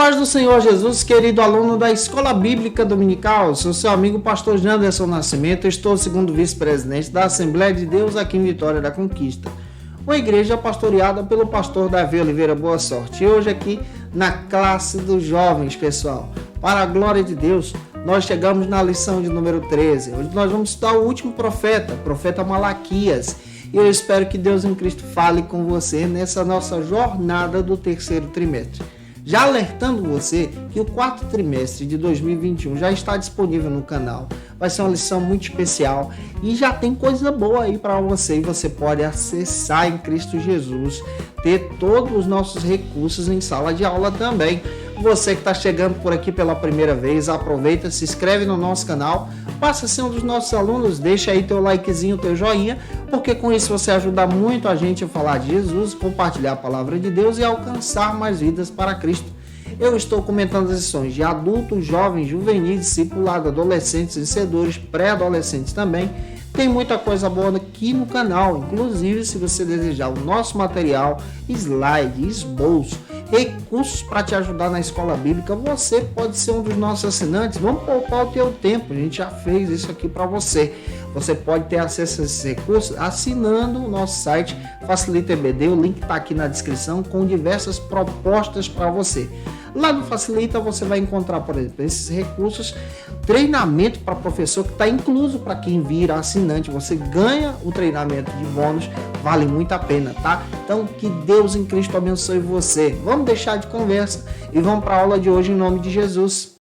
paz do Senhor Jesus, querido aluno da Escola Bíblica Dominical, sou seu amigo pastor Janderson Nascimento, estou segundo vice-presidente da Assembleia de Deus aqui em Vitória da Conquista, uma igreja pastoreada pelo pastor Davi Oliveira Boa Sorte. E hoje aqui na classe dos jovens, pessoal, para a glória de Deus, nós chegamos na lição de número 13, onde nós vamos estudar o último profeta Malaquias. E eu espero que Deus em Cristo fale com você nessa nossa jornada do terceiro trimestre. Já alertando você que o quarto trimestre de 2021 já está disponível no canal. Vai ser uma lição muito especial e já tem coisa boa aí para você. E você pode acessar em Cristo Jesus, ter todos os nossos recursos em sala de aula também. Você que está chegando por aqui pela primeira vez, aproveita, se inscreve no nosso canal, passa a ser um dos nossos alunos, deixa aí teu likezinho, teu joinha, porque com isso você ajuda muito a gente a falar de Jesus, compartilhar a palavra de Deus e alcançar mais vidas para Cristo. Eu estou comentando as lições de adultos, jovens, juvenis, discipulado, adolescentes, vencedores, pré-adolescentes também. Tem muita coisa boa aqui no canal, inclusive se você desejar o nosso material, slide, esboço, recursos para te ajudar na escola bíblica, você pode ser um dos nossos assinantes. Vamos poupar o teu tempo, a gente já fez isso aqui para você. Você pode ter acesso a esses recursos assinando o nosso site Facilita EBD, o link está aqui na descrição com diversas propostas para você. Lá no Facilita você vai encontrar, por exemplo, esses recursos, treinamento para professor que está incluso para quem vira assinante. Você ganha o treinamento de bônus, vale muito a pena, tá? Então que Deus em Cristo abençoe você. Vamos deixar de conversa e vamos para a aula de hoje em nome de Jesus.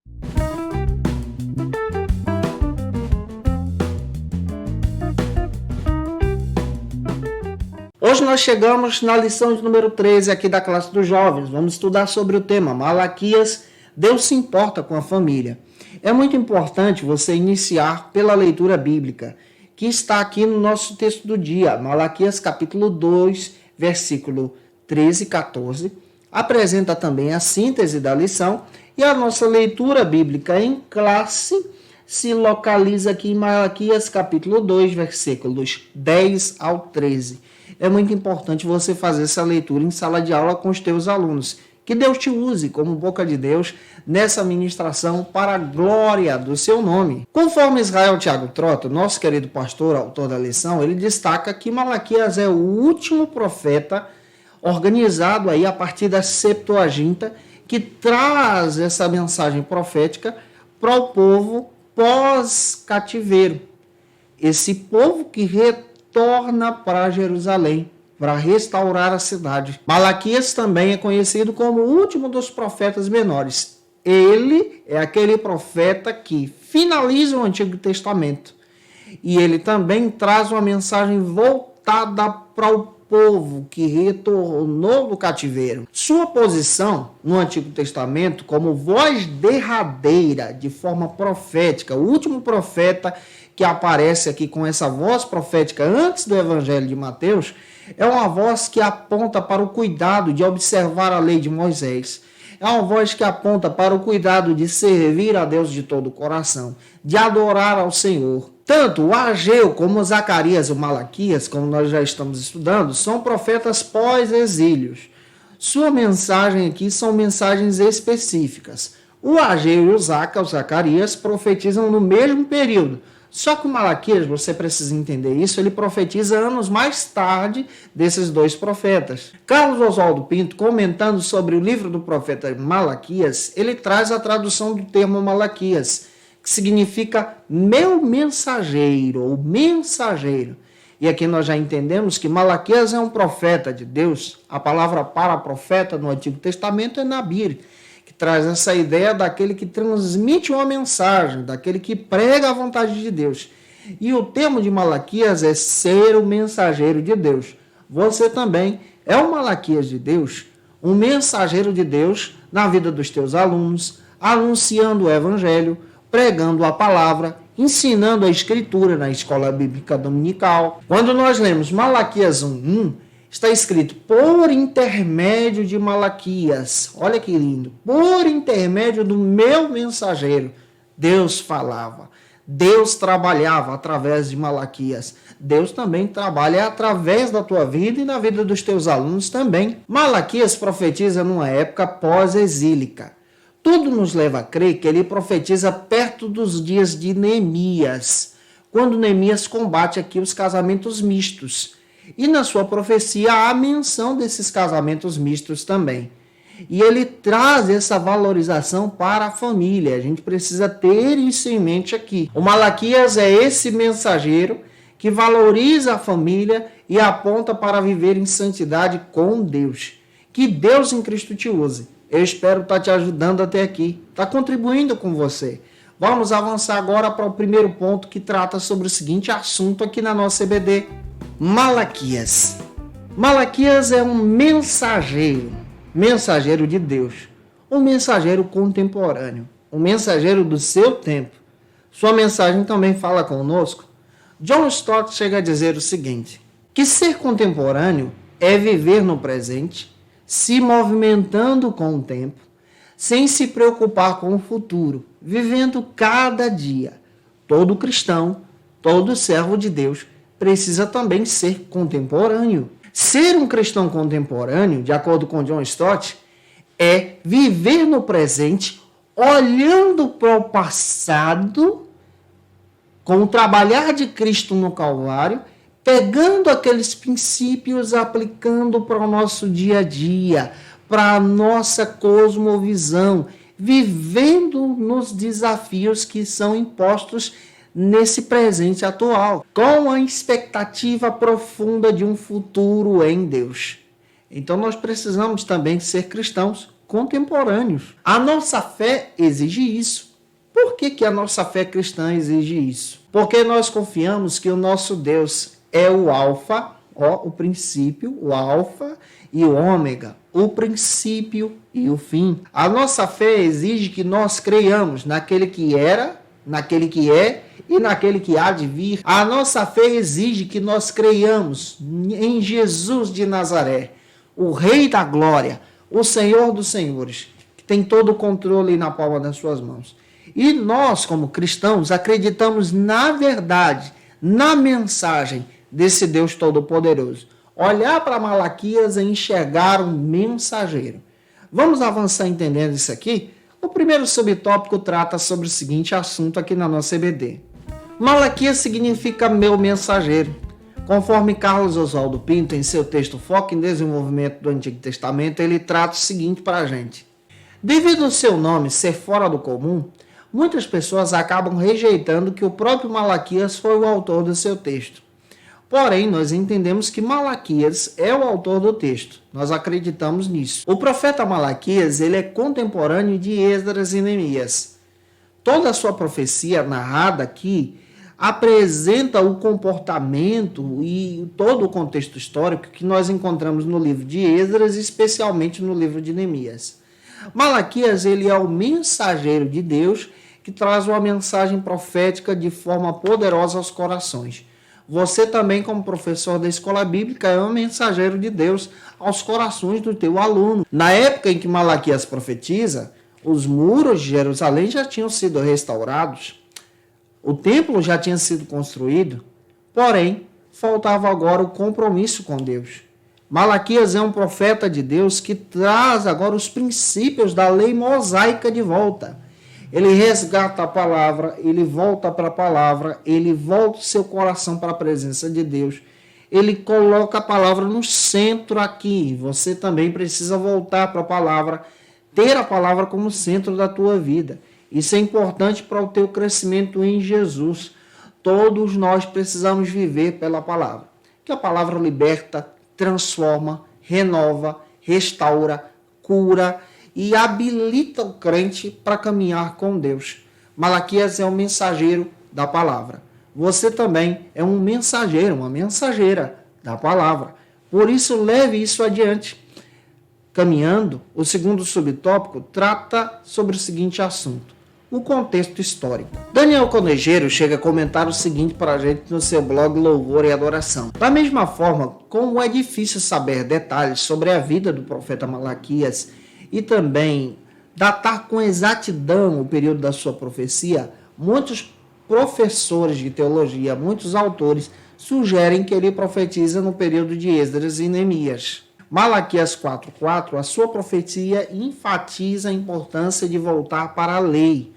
Hoje nós chegamos na lição de número 13 aqui da classe dos jovens. Vamos estudar sobre o tema Malaquias, Deus se importa com a família. É muito importante você iniciar pela leitura bíblica, que está aqui no nosso texto do dia, Malaquias capítulo 2, versículo 13 e 14. Apresenta também a síntese da lição e a nossa leitura bíblica em classe se localiza aqui em Malaquias capítulo 2, versículos 10 ao 13. É muito importante você fazer essa leitura em sala de aula com os teus alunos. Que Deus te use como boca de Deus nessa ministração para a glória do seu nome. Conforme Israel Thiago Trota, nosso querido pastor, autor da lição, ele destaca que Malaquias é o último profeta organizado aí a partir da Septuaginta que traz essa mensagem profética para o povo pós-cativeiro. Esse povo que retorna para Jerusalém para restaurar a cidade. Malaquias também é conhecido como o último dos profetas menores. Ele é aquele profeta que finaliza o Antigo Testamento. E ele também traz uma mensagem voltada para o povo que retornou do cativeiro. Sua posição no Antigo Testamento como voz derradeira de forma profética, o último profeta que aparece aqui com essa voz profética antes do Evangelho de Mateus, é uma voz que aponta para o cuidado de observar a lei de Moisés. É uma voz que aponta para o cuidado de servir a Deus de todo o coração, de adorar ao Senhor. Tanto o Ageu como o Zacarias e o Malaquias, como nós já estamos estudando, são profetas pós-exílios. Sua mensagem aqui são mensagens específicas. O Ageu e o Zacarias profetizam no mesmo período. Só que o Malaquias, você precisa entender isso, ele profetiza anos mais tarde desses dois profetas. Carlos Oswaldo Pinto, comentando sobre o livro do profeta Malaquias, ele traz a tradução do termo Malaquias, que significa meu mensageiro, ou mensageiro. E aqui nós já entendemos que Malaquias é um profeta de Deus. A palavra para profeta no Antigo Testamento é Nabir, que traz essa ideia daquele que transmite uma mensagem, daquele que prega a vontade de Deus. E o termo de Malaquias é ser o mensageiro de Deus. Você também é o Malaquias de Deus, um mensageiro de Deus na vida dos teus alunos, anunciando o Evangelho, pregando a palavra, ensinando a Escritura na escola bíblica dominical. Quando nós lemos Malaquias 1:1, está escrito, por intermédio de Malaquias, olha que lindo, por intermédio do meu mensageiro, Deus falava, Deus trabalhava através de Malaquias, Deus também trabalha através da tua vida e na vida dos teus alunos também. Malaquias profetiza numa época pós-exílica. Tudo nos leva a crer que ele profetiza perto dos dias de Neemias, quando Neemias combate aqui os casamentos mistos. E na sua profecia há menção desses casamentos mistos também. E ele traz essa valorização para a família. A gente precisa ter isso em mente aqui. O Malaquias é esse mensageiro que valoriza a família e aponta para viver em santidade com Deus. Que Deus em Cristo te use. Eu espero estar te ajudando até aqui, estar contribuindo com você. Vamos avançar agora para o primeiro ponto que trata sobre o seguinte assunto aqui na nossa EBD. Malaquias. Malaquias é um mensageiro de Deus, um mensageiro contemporâneo, um mensageiro do seu tempo. Sua mensagem também fala conosco. John Stott chega a dizer o seguinte, que ser contemporâneo é viver no presente, se movimentando com o tempo, sem se preocupar com o futuro, vivendo cada dia. Todo cristão, todo servo de Deus precisa também ser contemporâneo. Ser um cristão contemporâneo, de acordo com John Stott, é viver no presente, olhando para o passado, com o trabalhar de Cristo no Calvário, pegando aqueles princípios, aplicando para o nosso dia a dia, para a nossa cosmovisão, vivendo nos desafios que são impostos nesse presente atual, com a expectativa profunda de um futuro em Deus. Então nós precisamos também ser cristãos contemporâneos. A nossa fé exige isso. Por que a nossa fé cristã exige isso? Porque nós confiamos que o nosso Deus é o alfa, o princípio, o alfa e o ômega, o princípio e o fim. A nossa fé exige que nós creiamos naquele que era, naquele que é e naquele que há de vir. A nossa fé exige que nós creiamos em Jesus de Nazaré, o Rei da Glória, o Senhor dos Senhores, que tem todo o controle na palma das suas mãos. E nós, como cristãos, acreditamos na verdade, na mensagem desse Deus Todo-Poderoso. Olhar para Malaquias e enxergar um mensageiro. Vamos avançar entendendo isso aqui? O primeiro subtópico trata sobre o seguinte assunto aqui na nossa EBD. Malaquias significa meu mensageiro. Conforme Carlos Oswaldo Pinto, em seu texto Foco em Desenvolvimento do Antigo Testamento, ele trata o seguinte para a gente. Devido ao seu nome ser fora do comum, muitas pessoas acabam rejeitando que o próprio Malaquias foi o autor do seu texto. Porém, nós entendemos que Malaquias é o autor do texto. Nós acreditamos nisso. O profeta Malaquias, ele é contemporâneo de Esdras e Neemias. Toda a sua profecia narrada aqui apresenta o comportamento e todo o contexto histórico que nós encontramos no livro de Esdras, especialmente no livro de Neemias. Malaquias, ele é o mensageiro de Deus que traz uma mensagem profética de forma poderosa aos corações. Você também, como professor da escola bíblica, é um mensageiro de Deus aos corações do teu aluno. Na época em que Malaquias profetiza, os muros de Jerusalém já tinham sido restaurados, o templo já tinha sido construído, porém, faltava agora o compromisso com Deus. Malaquias é um profeta de Deus que traz agora os princípios da lei mosaica de volta. Ele resgata a palavra, ele volta para a palavra, ele volta o seu coração para a presença de Deus. Ele coloca a palavra no centro aqui. Você também precisa voltar para a palavra, ter a palavra como centro da tua vida. Isso é importante para o teu crescimento em Jesus. Todos nós precisamos viver pela palavra. Que a palavra liberta, transforma, renova, restaura, cura e habilita o crente para caminhar com Deus. Malaquias é um mensageiro da palavra. Você também é um mensageiro, uma mensageira da palavra. Por isso, leve isso adiante. Caminhando, o segundo subtópico trata sobre o seguinte assunto: o contexto histórico. Daniel Conejeiro chega a comentar o seguinte para a gente no seu blog Louvor e Adoração. Da mesma forma, como é difícil saber detalhes sobre a vida do profeta Malaquias e também datar com exatidão o período da sua profecia, muitos professores de teologia, muitos autores, sugerem que ele profetiza no período de Esdras e Neemias. Malaquias 4:4, a sua profecia enfatiza a importância de voltar para a lei,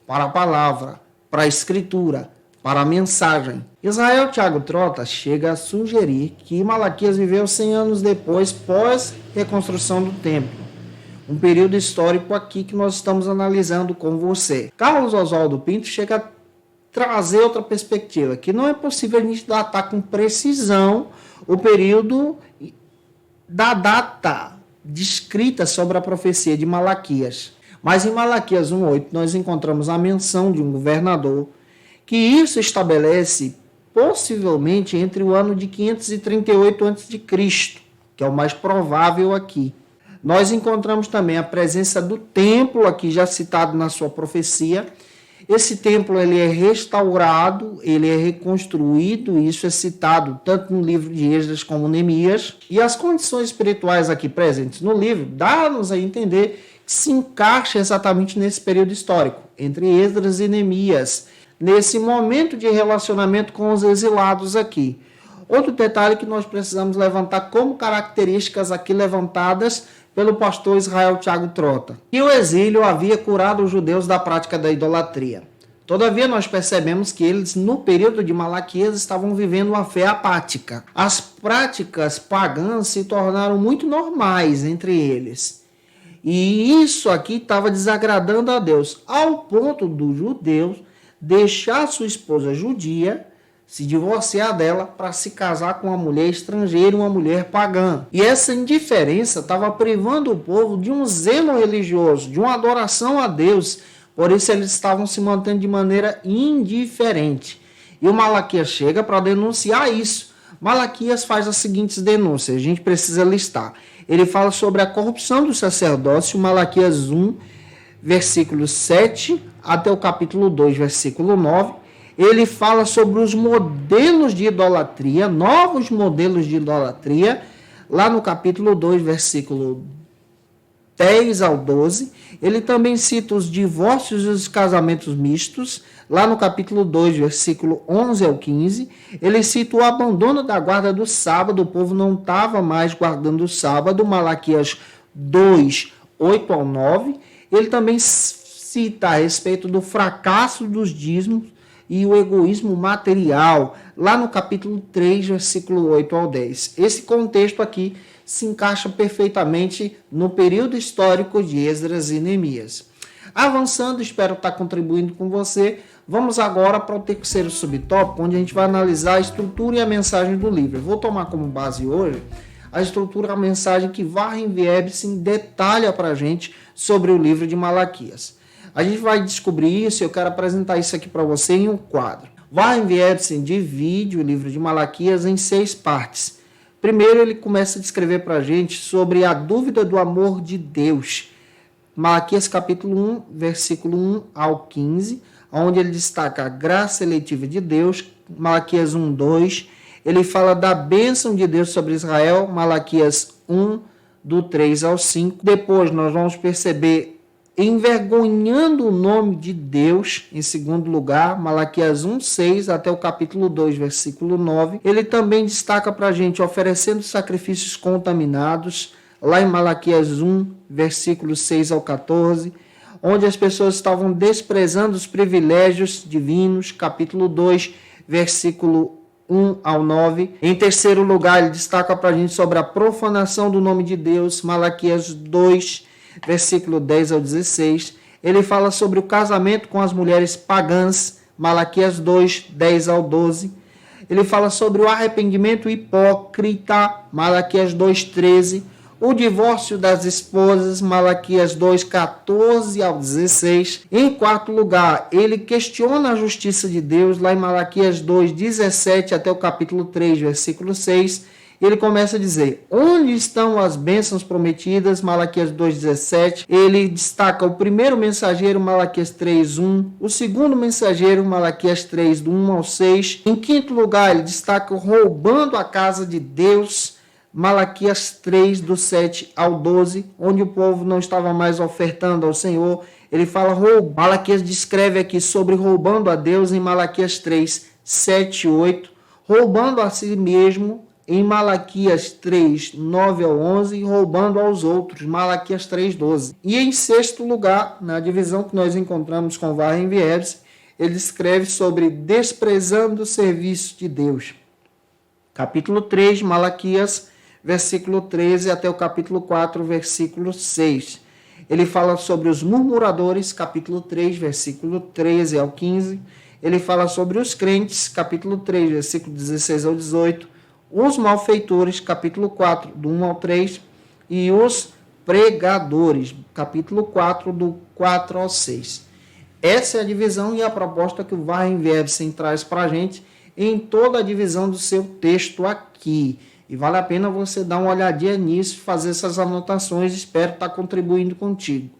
para a palavra, para a escritura, para a mensagem. Israel Thiago Trota chega a sugerir que Malaquias viveu 100 anos depois, pós-reconstrução do templo. Um período histórico aqui que nós estamos analisando com você. Carlos Oswaldo Pinto chega a trazer outra perspectiva, que não é possível a gente datar com precisão o período da data descrita sobre a profecia de Malaquias. Mas em Malaquias 1:8 nós encontramos a menção de um governador, que isso estabelece possivelmente entre o ano de 538 a.C., que é o mais provável aqui. Nós encontramos também a presença do templo, aqui já citado na sua profecia. Esse templo ele é restaurado, ele é reconstruído, e isso é citado tanto no livro de Esdras como Neemias. E as condições espirituais aqui presentes no livro dá-nos a entender que se encaixa exatamente nesse período histórico, entre Esdras e Neemias, nesse momento de relacionamento com os exilados aqui. Outro detalhe que nós precisamos levantar como características aqui levantadas pelo pastor Israel Thiago Trota. E o exílio havia curado os judeus da prática da idolatria. Todavia, nós percebemos que eles, no período de Malaquias, estavam vivendo uma fé apática. As práticas pagãs se tornaram muito normais entre eles. E isso aqui estava desagradando a Deus, ao ponto dos judeus deixar sua esposa judia, se divorciar dela para se casar com uma mulher estrangeira, uma mulher pagã. E essa indiferença estava privando o povo de um zelo religioso, de uma adoração a Deus. Por isso eles estavam se mantendo de maneira indiferente. E o Malaquias chega para denunciar isso. Malaquias faz as seguintes denúncias, a gente precisa listar. Ele fala sobre a corrupção do sacerdócio, Malaquias 1, versículo 7, até o capítulo 2, versículo 9. Ele fala sobre os modelos de idolatria, novos modelos de idolatria, lá no capítulo 2, versículo 10 ao 12. Ele também cita os divórcios e os casamentos mistos, lá no capítulo 2, versículo 11 ao 15. Ele cita o abandono da guarda do sábado, o povo não estava mais guardando o sábado, Malaquias 2, 8 ao 9. Ele também cita a respeito do fracasso dos dízimos e o egoísmo material, lá no capítulo 3, versículo 8 ao 10. Esse contexto aqui se encaixa perfeitamente no período histórico de Esdras e Neemias. Avançando, espero estar contribuindo com você. Vamos agora para o terceiro subtópico, onde a gente vai analisar a estrutura e a mensagem do livro. Eu vou tomar como base hoje a estrutura e a mensagem que Warren Wiersbe detalha para a gente sobre o livro de Malaquias. A gente vai descobrir isso e eu quero apresentar isso aqui para você em um quadro. Warren Wiersbe divide o livro de Malaquias em 6 partes. Primeiro, ele começa a descrever para a gente sobre a dúvida do amor de Deus. Malaquias capítulo 1, versículo 1 ao 15, onde ele destaca a graça eletiva de Deus. Malaquias 1, 2, ele fala da bênção de Deus sobre Israel. Malaquias 1, do 3 ao 5. Depois nós vamos perceber envergonhando o nome de Deus, em segundo lugar, Malaquias 1, 6 até o capítulo 2, versículo 9. Ele também destaca para a gente oferecendo sacrifícios contaminados, lá em Malaquias 1, versículo 6 ao 14, onde as pessoas estavam desprezando os privilégios divinos, capítulo 2, versículo 1 ao 9. Em terceiro lugar, ele destaca para a gente sobre a profanação do nome de Deus, Malaquias 2, versículo 10 ao 16, ele fala sobre o casamento com as mulheres pagãs, Malaquias 2, 10 ao 12. Ele fala sobre o arrependimento hipócrita, Malaquias 2, 13. O divórcio das esposas, Malaquias 2, 14 ao 16. Em quarto lugar, ele questiona a justiça de Deus, lá em Malaquias 2, 17 até o capítulo 3, versículo 6. Ele começa a dizer, onde estão as bênçãos prometidas? Malaquias 2,17. Ele destaca o primeiro mensageiro, Malaquias 3,1. O segundo mensageiro, Malaquias 3, do 1 ao 6. Em quinto lugar, ele destaca o roubando a casa de Deus, Malaquias 3, do 7 ao 12, onde o povo não estava mais ofertando ao Senhor. Ele fala roubar. Malaquias descreve aqui sobre roubando a Deus em Malaquias 3, 7 e 8. Roubando a si mesmo, em Malaquias 3, 9 ao 11, roubando aos outros, Malaquias 3, 12. E em sexto lugar, na divisão que nós encontramos com Warren-Wiersbe, ele escreve sobre desprezando o serviço de Deus. Capítulo 3, Malaquias, versículo 13 até o capítulo 4, versículo 6. Ele fala sobre os murmuradores, capítulo 3, versículo 13 ao 15. Ele fala sobre os crentes, capítulo 3, versículo 16 ao 18. Os malfeitores, capítulo 4, do 1 ao 3. E os pregadores, capítulo 4, do 4 ao 6. Essa é a divisão e a proposta que o Warren-Wiersbe traz para a gente em toda a divisão do seu texto aqui. E vale a pena você dar uma olhadinha nisso, fazer essas anotações, espero estar contribuindo contigo.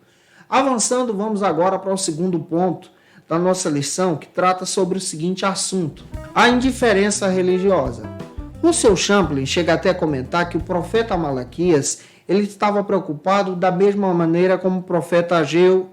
Avançando, vamos agora para o segundo ponto da nossa lição, que trata sobre o seguinte assunto: a indiferença religiosa. Russell Champlin chega até a comentar que o profeta Malaquias ele estava preocupado da mesma maneira como o profeta Ageu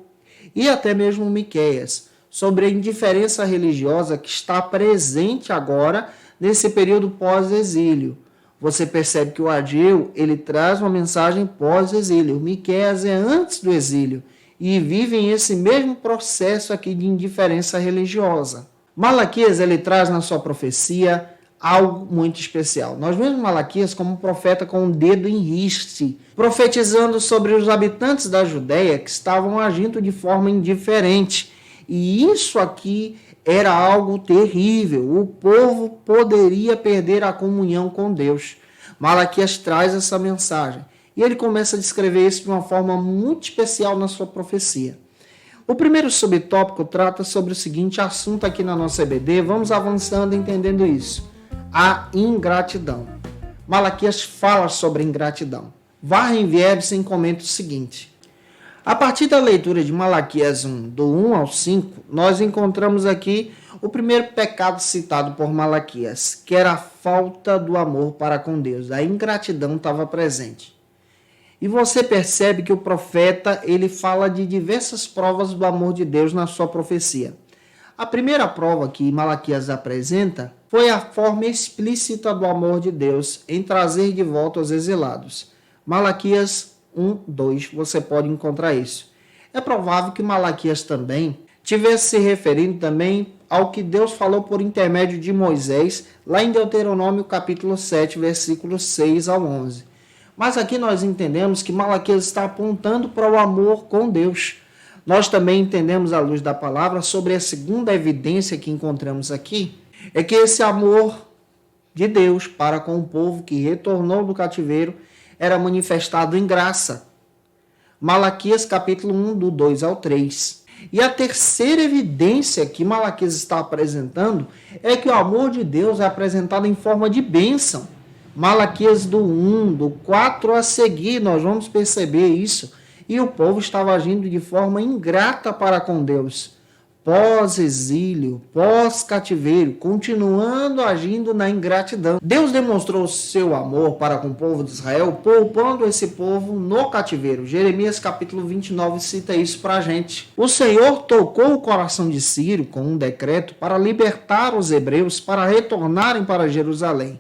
e até mesmo Miqueias, sobre a indiferença religiosa que está presente agora nesse período pós-exílio. Você percebe que o Ageu ele traz uma mensagem pós-exílio, o Miqueias é antes do exílio e vivem esse mesmo processo aqui de indiferença religiosa. Malaquias ele traz na sua profecia algo muito especial. Nós vemos Malaquias como um profeta com um dedo em riste, profetizando sobre os habitantes da Judéia que estavam agindo de forma indiferente. E isso aqui era algo terrível. O povo poderia perder a comunhão com Deus. Malaquias traz essa mensagem. E ele começa a descrever isso de uma forma muito especial na sua profecia. O primeiro subtópico trata sobre o seguinte assunto aqui na nossa EBD. Vamos avançando entendendo isso. A ingratidão. Malaquias fala sobre ingratidão. Warren-Wiersbe comenta o seguinte: a partir da leitura de Malaquias 1, do 1 ao 5, nós encontramos aqui o primeiro pecado citado por Malaquias, que era a falta do amor para com Deus. A ingratidão estava presente. E você percebe que o profeta ele fala de diversas provas do amor de Deus na sua profecia. A primeira prova que Malaquias apresenta foi a forma explícita do amor de Deus em trazer de volta os exilados. Malaquias 1, 2, você pode encontrar isso. É provável que Malaquias também tivesse se referindo também ao que Deus falou por intermédio de Moisés, lá em Deuteronômio capítulo 7, versículos 6 ao 11. Mas aqui nós entendemos que Malaquias está apontando para o amor com Deus. Nós também entendemos à luz da palavra sobre a segunda evidência que encontramos aqui, é que esse amor de Deus para com o povo que retornou do cativeiro era manifestado em graça. Malaquias capítulo 1, do 2 ao 3. E a terceira evidência que Malaquias está apresentando é que o amor de Deus é apresentado em forma de bênção. Malaquias do 1, do 4 a seguir, nós vamos perceber isso. E o povo estava agindo de forma ingrata para com Deus. Pós-exílio, pós-cativeiro, continuando agindo na ingratidão. Deus demonstrou seu amor para com o povo de Israel, poupando esse povo no cativeiro. Jeremias capítulo 29 cita isso para a gente. O Senhor tocou o coração de Ciro com um decreto para libertar os hebreus para retornarem para Jerusalém.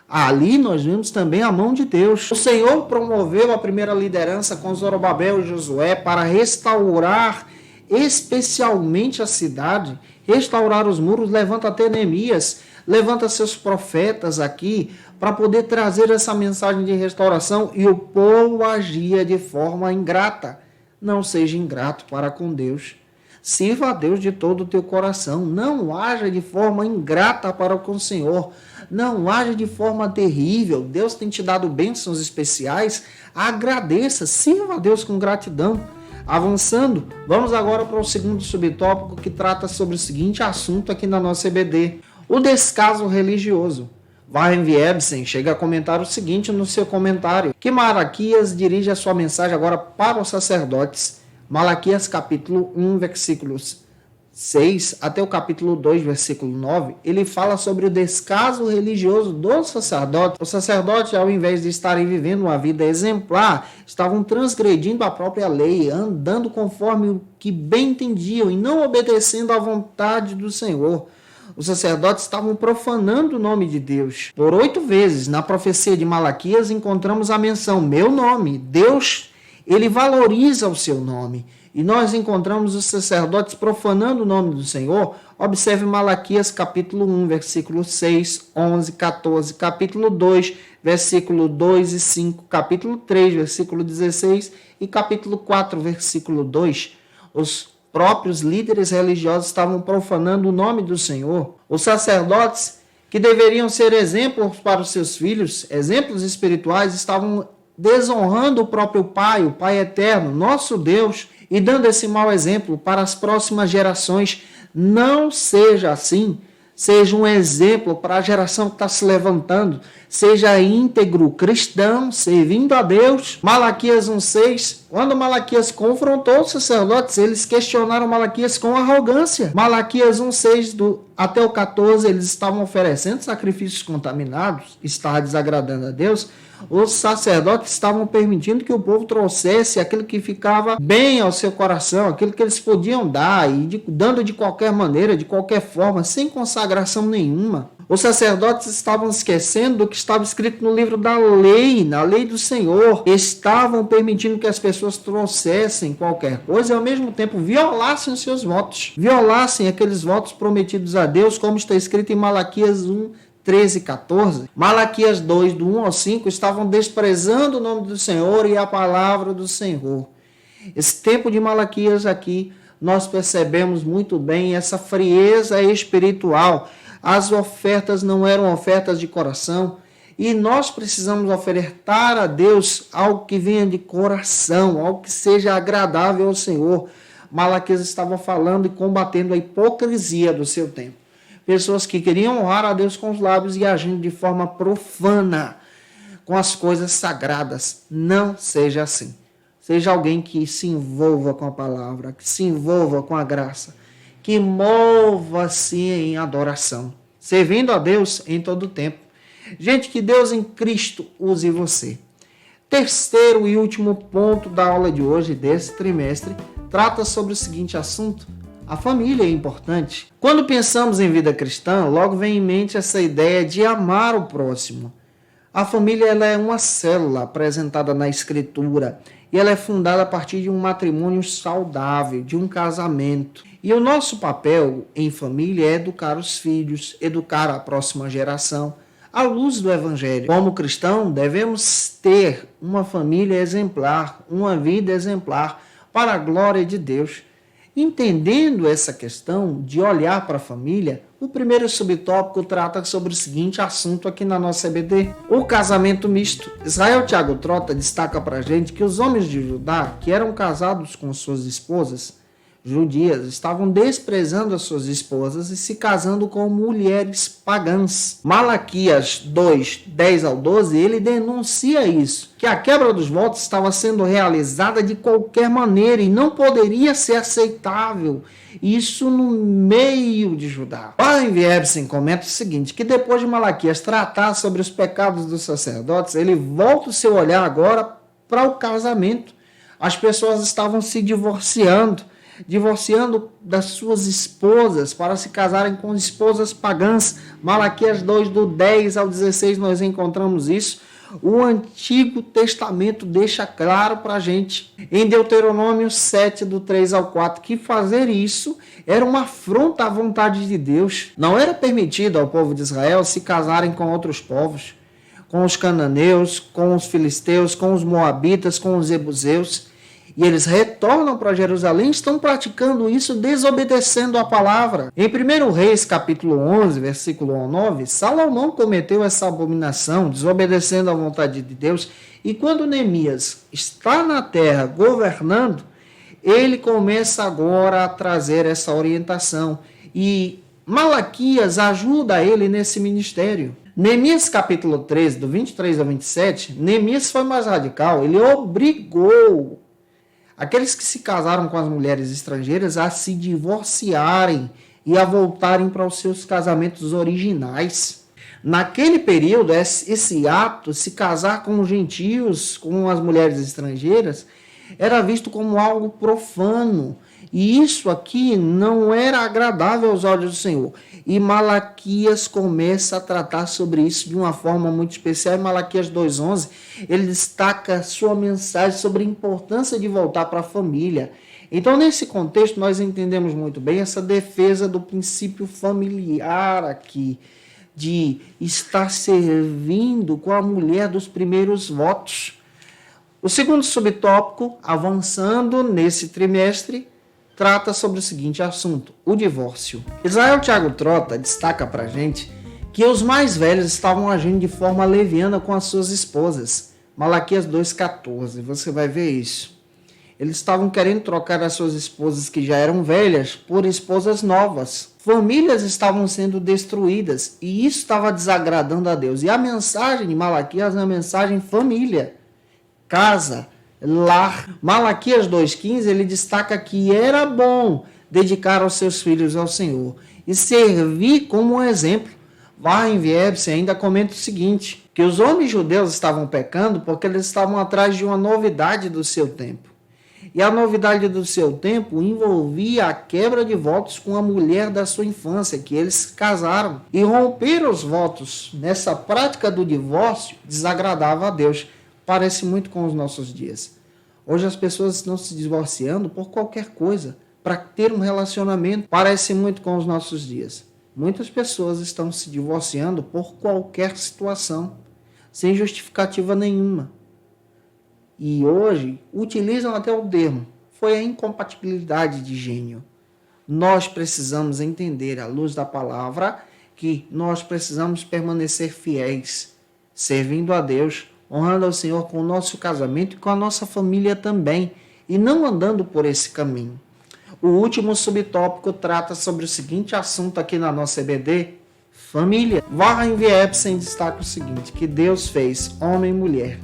Ali nós vemos também a mão de Deus. O Senhor promoveu a primeira liderança com Zorobabel e Josué para restaurar especialmente a cidade, restaurar os muros. Levanta até Neemias, levanta seus profetas aqui para poder trazer essa mensagem de restauração, e o povo agia de forma ingrata. Não seja ingrato para com Deus. Sirva a Deus de todo o teu coração. Não haja de forma ingrata para com o Senhor. Não haja de forma terrível. Deus tem te dado bênçãos especiais. Agradeça. Sirva a Deus com gratidão. Avançando, vamos agora para o segundo subtópico que trata sobre o seguinte assunto aqui na nossa EBD. O descaso religioso. Warren-Wiersbe chega a comentar o seguinte no seu comentário, que Malaquias dirige a sua mensagem agora para os sacerdotes. Malaquias capítulo 1, versículos 6 até o capítulo 2, versículo 9, ele fala sobre o descaso religioso dos sacerdotes. Os sacerdotes, ao invés de estarem vivendo uma vida exemplar, estavam transgredindo a própria lei, andando conforme o que bem entendiam e não obedecendo à vontade do Senhor. Os sacerdotes estavam profanando o nome de Deus. Por 8 vezes, na profecia de Malaquias, encontramos a menção, meu nome. Deus, ele valoriza o seu nome. E nós encontramos os sacerdotes profanando o nome do Senhor. Observe Malaquias capítulo 1, versículo 6, 11, 14, capítulo 2, versículo 2 e 5, capítulo 3, versículo 16 e capítulo 4, versículo 2. Os próprios líderes religiosos estavam profanando o nome do Senhor. Os sacerdotes, que deveriam ser exemplos para os seus filhos, exemplos espirituais, estavam desonrando o próprio Pai, o Pai eterno, nosso Deus, e dando esse mau exemplo para as próximas gerações. Não seja assim. Seja um exemplo para a geração que está se levantando. Seja íntegro, cristão, servindo a Deus. Malaquias 1,6. Quando Malaquias confrontou os sacerdotes, eles questionaram Malaquias com arrogância. Malaquias 1,6 até o 14, eles estavam oferecendo sacrifícios contaminados, estava desagradando a Deus. Os sacerdotes estavam permitindo que o povo trouxesse aquilo que ficava bem ao seu coração, aquilo que eles podiam dar, e dando de qualquer maneira, de qualquer forma, sem consagração nenhuma. Os sacerdotes estavam esquecendo do que estava escrito no livro da lei, na lei do Senhor. Estavam permitindo que as pessoas trouxessem qualquer coisa e, ao mesmo tempo, violassem os seus votos. Violassem aqueles votos prometidos a Deus, como está escrito em Malaquias 1, 13 e 14. Malaquias 2, do 1 ao 5, estavam desprezando o nome do Senhor e a palavra do Senhor. Esse tempo de Malaquias aqui, nós percebemos muito bem essa frieza espiritual. As ofertas não eram ofertas de coração, e nós precisamos ofertar a Deus algo que venha de coração, algo que seja agradável ao Senhor. Malaquias estava falando e combatendo a hipocrisia do seu tempo. Pessoas que queriam honrar a Deus com os lábios e agindo de forma profana com as coisas sagradas. Não seja assim. Seja alguém que se envolva com a palavra, que se envolva com a graça, que mova-se em adoração, servindo a Deus em todo o tempo. Gente, que Deus em Cristo use você. Terceiro e último ponto da aula de hoje, desse trimestre, trata sobre o seguinte assunto: a família é importante. Quando pensamos em vida cristã, logo vem em mente essa ideia de amar o próximo. A família, ela é uma célula apresentada na Escritura e ela é fundada a partir de um matrimônio saudável, de um casamento. E o nosso papel em família é educar os filhos, educar a próxima geração, à luz do Evangelho. Como cristão, devemos ter uma família exemplar, uma vida exemplar, para a glória de Deus. Entendendo essa questão de olhar para a família, o primeiro subtópico trata sobre o seguinte assunto aqui na nossa EBD: o casamento misto. Israel Thiago Trota destaca para a gente que os homens de Judá, que eram casados com suas esposas judias, estavam desprezando as suas esposas e se casando com mulheres pagãs. Malaquias 2, 10 ao 12, ele denuncia isso, que a quebra dos votos estava sendo realizada de qualquer maneira e não poderia ser aceitável isso no meio de Judá. Warren Wiersbe comenta o seguinte, que depois de Malaquias tratar sobre os pecados dos sacerdotes, ele volta o seu olhar agora para o casamento. As pessoas estavam se divorciando das suas esposas para se casarem com esposas pagãs. Malaquias 2, do 10 ao 16, nós encontramos isso. O Antigo Testamento deixa claro para a gente, em Deuteronômio 7, do 3 ao 4, que fazer isso era uma afronta à vontade de Deus. Não era permitido ao povo de Israel se casarem com outros povos, com os cananeus, com os filisteus, com os moabitas, com os jebuseus. E eles retornam para Jerusalém, estão praticando isso, desobedecendo a palavra. Em 1 Reis, capítulo 11, versículo 9, Salomão cometeu essa abominação, desobedecendo a vontade de Deus. E quando Neemias está na terra governando, ele começa agora a trazer essa orientação. E Malaquias ajuda ele nesse ministério. Neemias capítulo 13, do 23 ao 27, Neemias foi mais radical. Ele obrigou aqueles que se casaram com as mulheres estrangeiras a se divorciarem e a voltarem para os seus casamentos originais. Naquele período, esse ato, se casar com os gentios, com as mulheres estrangeiras, era visto como algo profano E isso aqui não era agradável aos olhos do Senhor. E Malaquias começa a tratar sobre isso de uma forma muito especial. Em Malaquias 2:11, ele destaca sua mensagem sobre a importância de voltar para a família. Então, nesse contexto, nós entendemos muito bem essa defesa do princípio familiar aqui, de estar servindo com a mulher dos primeiros votos. O segundo subtópico, avançando nesse trimestre, trata sobre o seguinte assunto: o divórcio. Israel Thiago Trota destaca para a gente que os mais velhos estavam agindo de forma leviana com as suas esposas. Malaquias 2,14, você vai ver isso. Eles estavam querendo trocar as suas esposas que já eram velhas por esposas novas. Famílias estavam sendo destruídas e isso estava desagradando a Deus. E a mensagem de Malaquias é a mensagem família, casa, lar. Malaquias 2,15, ele destaca que era bom dedicar os seus filhos ao Senhor e servir como um exemplo. Warren Wiersbe ainda comenta o seguinte, que os homens judeus estavam pecando porque eles estavam atrás de uma novidade do seu tempo. E a novidade do seu tempo envolvia a quebra de votos com a mulher da sua infância, que eles casaram. E romper os votos nessa prática do divórcio desagradava a Deus. Parece muito com os nossos dias. Hoje as pessoas estão se divorciando por qualquer coisa, para ter um relacionamento. Parece muito com os nossos dias. Muitas pessoas estão se divorciando por qualquer situação, sem justificativa nenhuma. E hoje utilizam até o termo, foi a incompatibilidade de gênio. Nós precisamos entender, à luz da palavra, que nós precisamos permanecer fiéis, servindo a Deus, honrando ao Senhor com o nosso casamento e com a nossa família também, e não andando por esse caminho. O último subtópico trata sobre o seguinte assunto aqui na nossa EBD, família. Warren Wiersbe destaca o seguinte, que Deus fez homem e mulher,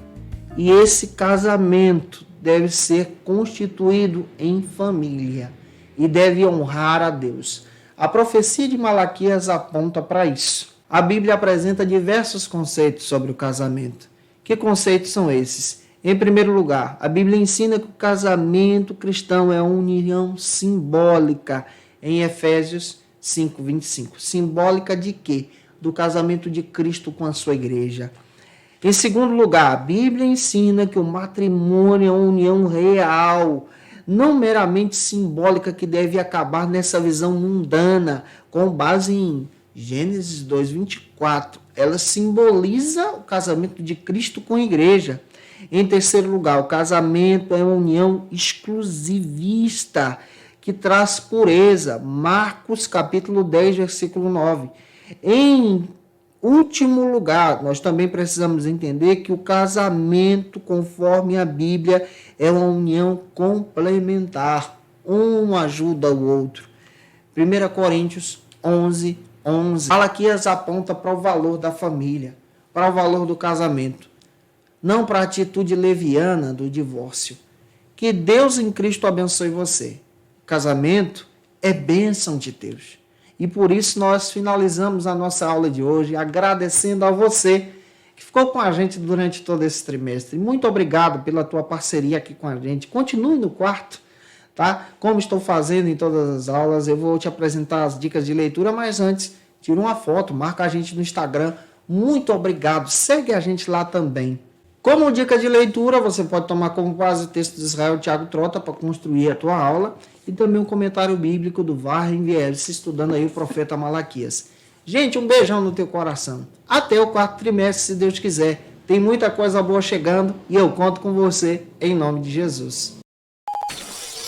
e esse casamento deve ser constituído em família e deve honrar a Deus. A profecia de Malaquias aponta para isso. A Bíblia apresenta diversos conceitos sobre o casamento. Que conceitos são esses? Em primeiro lugar, a Bíblia ensina que o casamento cristão é uma união simbólica, em Efésios 5:25. Simbólica de quê? Do casamento de Cristo com a sua igreja. Em segundo lugar, a Bíblia ensina que o matrimônio é uma união real, não meramente simbólica, que deve acabar nessa visão mundana, com base em Gênesis 2:24. Ela simboliza o casamento de Cristo com a igreja. Em terceiro lugar, o casamento é uma união exclusivista, que traz pureza. Marcos capítulo 10, versículo 9. Em último lugar, nós também precisamos entender que o casamento, conforme a Bíblia, é uma união complementar. Um ajuda o outro. 1 Coríntios 11:11. Malaquias aponta para o valor da família, para o valor do casamento, não para a atitude leviana do divórcio. Que Deus em Cristo abençoe você. O casamento é bênção de Deus. E por isso nós finalizamos a nossa aula de hoje agradecendo a você que ficou com a gente durante todo esse trimestre. Muito obrigado pela tua parceria aqui com a gente. Continue no quarto, tá? Como estou fazendo em todas as aulas, eu vou te apresentar as dicas de leitura, mas antes, tira uma foto, marca a gente no Instagram. Muito obrigado. Segue a gente lá também. Como dica de leitura, você pode tomar como base o texto de Israel Thiago Trota para construir a tua aula e também um comentário bíblico do Warren Wiersbe, estudando aí o profeta Malaquias. Gente, um beijão no teu coração. Até o quarto trimestre, se Deus quiser. Tem muita coisa boa chegando e eu conto com você em nome de Jesus.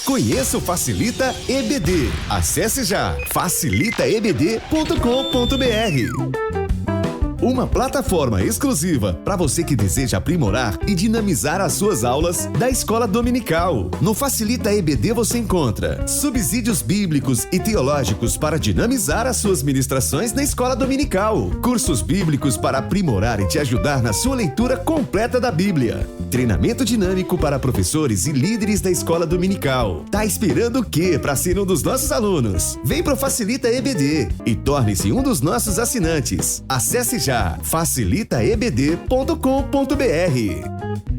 Conheça o Facilita EBD. Acesse já facilitaebd.com.br. Uma plataforma exclusiva para você que deseja aprimorar e dinamizar as suas aulas da Escola Dominical. No Facilita EBD você encontra subsídios bíblicos e teológicos para dinamizar as suas ministrações na Escola Dominical, cursos bíblicos para aprimorar e te ajudar na sua leitura completa da Bíblia, treinamento dinâmico para professores e líderes da Escola Dominical. Tá esperando o quê para ser um dos nossos alunos? Vem pro Facilita EBD e torne-se um dos nossos assinantes. Acesse já facilitaebd.com.br.